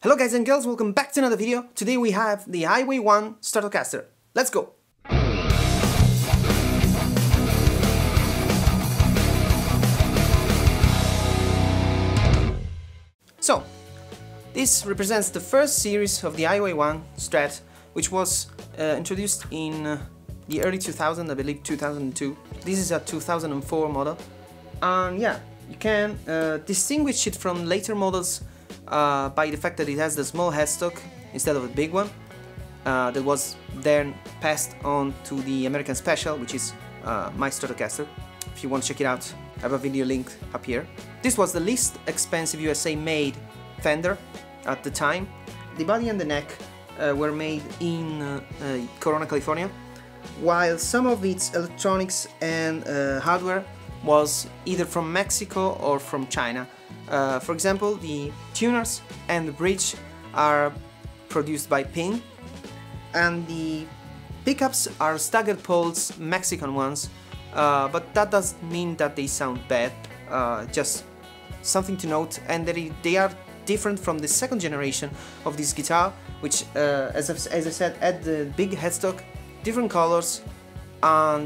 Hello guys and girls, welcome back to another video. Today we have the Highway 1 Stratocaster. Let's go! So, this represents the first series of the Highway 1 Strat, which was introduced in the early 2000s, I believe 2002. This is a 2004 model. And yeah, you can distinguish it from later models by the fact that it has the small headstock instead of a big one that was then passed on to the American Special, which is my Stratocaster. If you want to check it out, I have a video link up here. This was the least expensive USA made Fender at the time. The body and the neck were made in Corona, California, while some of its electronics and hardware was either from Mexico or from China. For example, the tuners and the bridge are produced by Ping, and the pickups are staggered poles, Mexican ones, but that doesn't mean that they sound bad, just something to note, and that they are different from the second generation of this guitar, which, as I said, had the big headstock, different colors,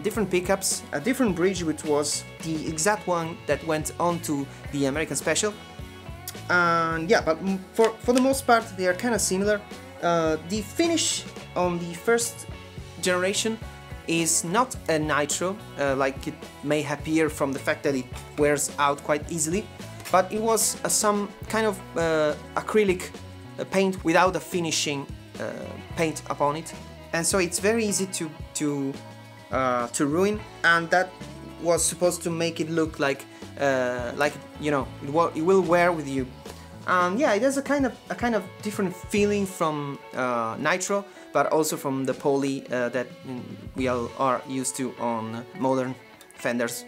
different pickups, a different bridge, which was the exact one that went on to the American Special. And yeah, but for the most part they are kind of similar. The finish on the first generation is not a nitro like it may appear from the fact that it wears out quite easily, but it was some kind of acrylic paint without a finishing paint upon it, and so it's very easy to ruin, and that was supposed to make it look like you know, it will wear with you. And yeah, it has a kind of different feeling from nitro, but also from the poly that we all are used to on modern Fenders.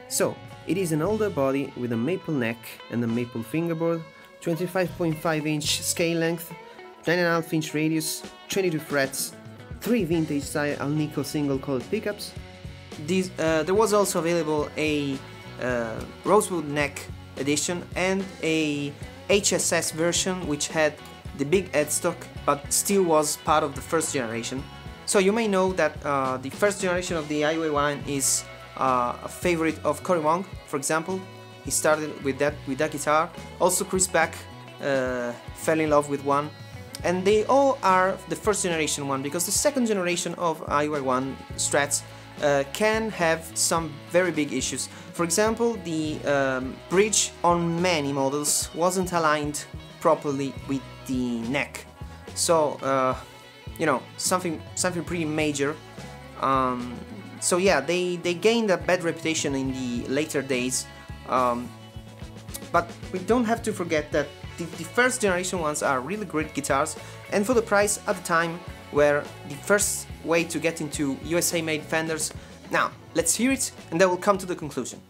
So it is an older body with a maple neck and a maple fingerboard, 25.5-inch scale length, 9.5-inch radius, 22 frets, 3 vintage style all-nickel single-coiled pickups. There was also available a rosewood neck edition and a HSS version, which had the big headstock but still was part of the first generation. So you may know that the first generation of the Highway 1 is a favorite of Cory Wong, for example. He started with that guitar. Also Chris Beck fell in love with one. And they all are the first generation one, because the second generation of Highway 1 Strats can have some very big issues. For example, the bridge on many models wasn't aligned properly with the neck. So, you know, something pretty major. So yeah, they gained a bad reputation in the later days. But we don't have to forget that the first generation ones are really great guitars, and for the price at the time were the first way to get into USA made Fenders. Now, let's hear it and then we'll come to the conclusion.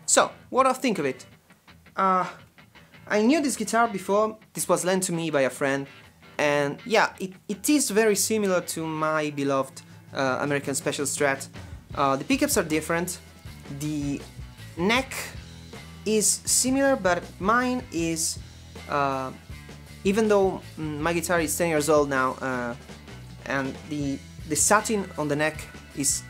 So, what do I think of it? I knew this guitar before. This was lent to me by a friend, and yeah, it is very similar to my beloved American Special Strat. The pickups are different, the neck is similar, but mine is, even though my guitar is 10 years old now, and the satin on the neck is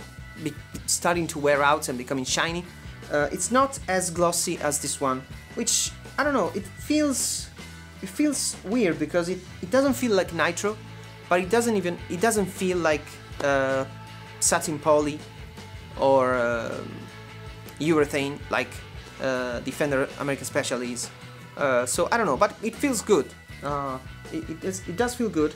starting to wear out and becoming shiny, it's not as glossy as this one, which, I don't know, it feels weird because it doesn't feel like nitro, but it doesn't feel like satin poly or urethane like the Fender American Special is. So I don't know, but it feels good. It does feel good.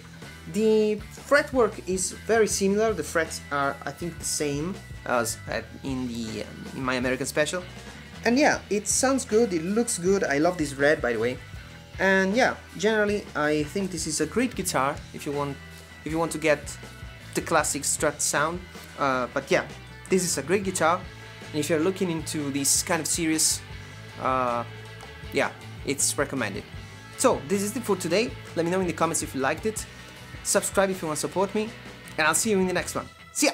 The fretwork is very similar. The frets are, I think, the same as in my American Special. And yeah, it sounds good, it looks good. I love this red, by the way. And yeah, generally I think this is a great guitar if you want to get the classic Strat sound. But yeah, this is a great guitar, and if you're looking into this kind of series, yeah, it's recommended. So this is it for today. Let me know in the comments if you liked it. Subscribe if you want to support me, and I'll see you in the next one. See ya!